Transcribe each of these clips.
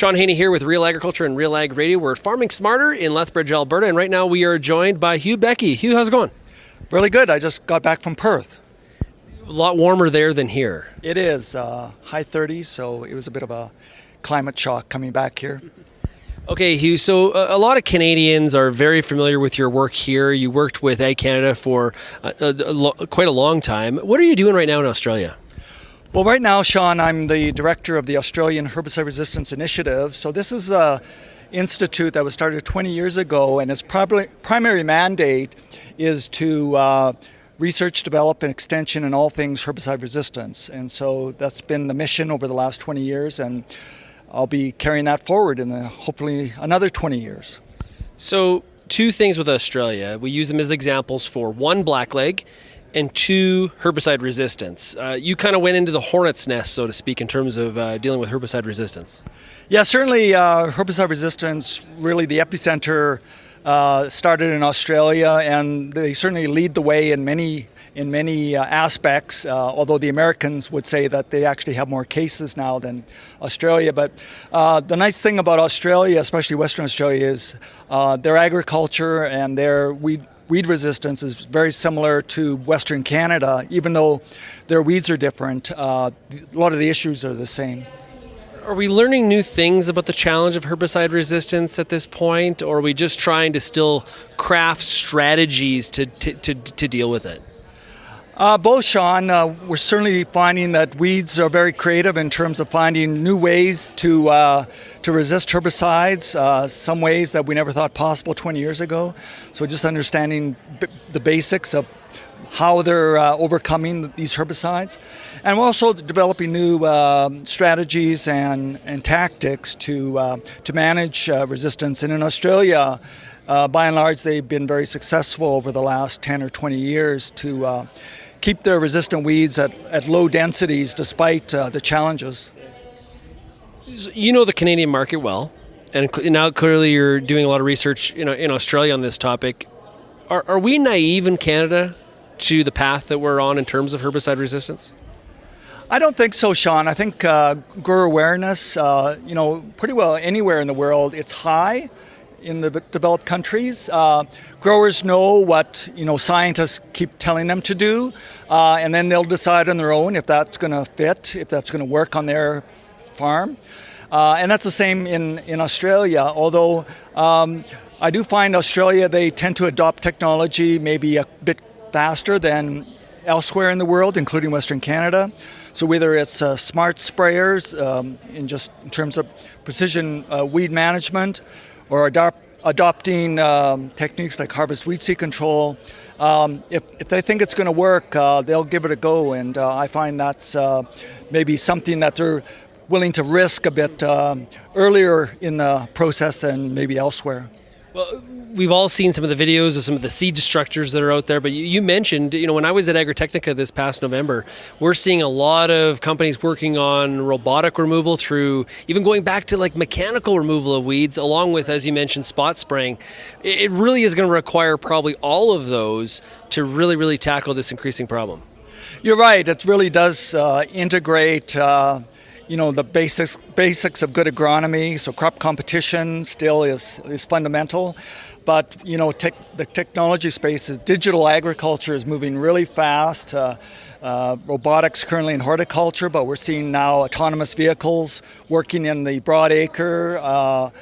Sean Haney here with Real Agriculture and Real Ag Radio. We're at Farming Smarter in Lethbridge, Alberta, and right now we are joined by Hugh Beckie. Hugh, how's it going? Really good. I just got back from Perth. A lot warmer there than here. It is high 30s, so it was a bit of a climate shock coming back here. Okay, Hugh, so a lot of Canadians are very familiar with your work here. You worked with Ag Canada for quite a long time. What are you doing right now in Australia? Well, right now, Sean, I'm the director of the Australian Herbicide Resistance Initiative. So this is an institute that was started 20 years ago, and its primary mandate is to research, develop, and extension in all things herbicide resistance. And so that's been the mission over the last 20 years, and I'll be carrying that forward in hopefully another 20 years. So two things with Australia. We use them as examples for one, blackleg, and two, herbicide resistance. You kind of went into the hornet's nest, so to speak, in terms of dealing with herbicide resistance. Yeah, certainly herbicide resistance, really the epicenter started in Australia, and they certainly lead the way in many aspects, although the Americans would say that they actually have more cases now than Australia. But the nice thing about Australia, especially Western Australia, is their agriculture and their weed resistance is very similar to Western Canada, even though their weeds are different. A lot of the issues are the same. Are we learning new things about the challenge of herbicide resistance at this point, or are we just trying to still craft strategies to deal with it? Both, Sean. We're certainly finding that weeds are very creative in terms of finding new ways to resist herbicides, some ways that we never thought possible 20 years ago. So just understanding the basics of how they're overcoming these herbicides. And we're also developing new strategies and tactics to manage resistance. And in Australia, by and large, they've been very successful over the last 10 or 20 years to keep their resistant weeds at low densities despite the challenges. You know the Canadian market well, and now clearly you're doing a lot of research in Australia on this topic. Are we naive in Canada to the path that we're on in terms of herbicide resistance? I don't think so, Sean. I think grower awareness, pretty well anywhere in the world, it's high in the developed countries. Growers know what scientists keep telling them to do, and then they'll decide on their own if that's going to fit, if that's going to work on their farm. And that's the same in Australia, although I do find Australia, they tend to adopt technology maybe a bit faster than elsewhere in the world, including Western Canada. So whether it's smart sprayers in terms of precision weed management, or adopting techniques like harvest weed seed control, if they think it's going to work, they'll give it a go. And I find that's maybe something that they're willing to risk a bit earlier in the process than maybe elsewhere. Well, we've all seen some of the videos of some of the seed destructors that are out there, but you mentioned, when I was at Agritechnica this past November, we're seeing a lot of companies working on robotic removal through even going back to like mechanical removal of weeds, along with, as you mentioned, spot spraying. It really is going to require probably all of those to really, really tackle this increasing problem. You're right. It really does integrate the basics of good agronomy. So crop competition still is fundamental. But, the technology space, digital agriculture is moving really fast. Robotics currently in horticulture, but we're seeing now autonomous vehicles working in the broad acre,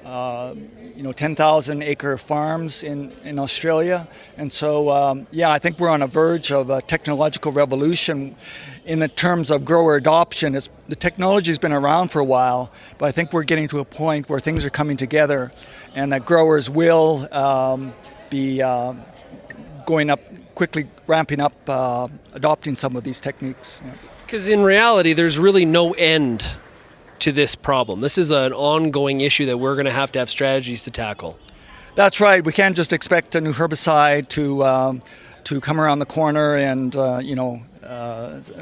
10,000 acre farms in Australia. And so, I think we're on a verge of a technological revolution in the terms of grower adoption. The technology's been around for a while, but I think we're getting to a point where things are coming together and that growers will be going up quickly, ramping up, adopting some of these techniques. Because in reality, there's really no end to this problem. This is an ongoing issue that we're going to have strategies to tackle. That's right. We can't just expect a new herbicide to come around the corner and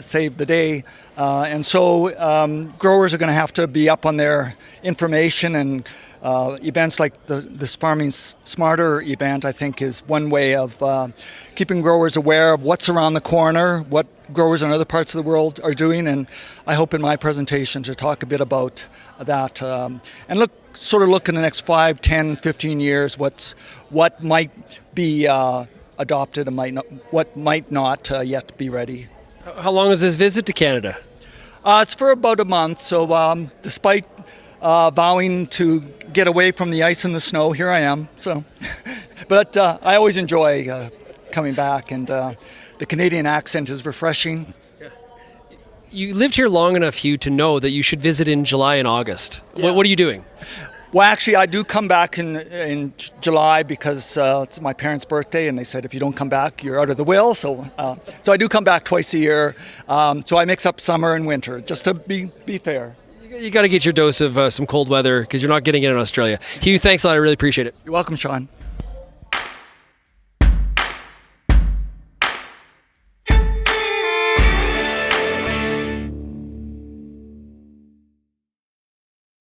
save the day. And so growers are going to have to be up on their information and events like this Farming Smarter event, I think, is one way of keeping growers aware of what's around the corner, what growers in other parts of the world are doing, and I hope in my presentation to talk a bit about that and look in the next 5, 10, 15 years what might be adopted and what might not yet be ready. How long is this visit to Canada? It's for about a month, so despite vowing to get away from the ice and the snow, here I am. So, but I always enjoy coming back, and the Canadian accent is refreshing. You lived here long enough, Hugh, to know that you should visit in July and August. Yeah. What are you doing? Well, actually, I do come back in July because it's my parents' birthday, and they said if you don't come back, you're out of the will. So I do come back twice a year. So I mix up summer and winter just to be fair. You got to get your dose of some cold weather because you're not getting it in Australia. Hugh, thanks a lot. I really appreciate it. You're welcome, Sean.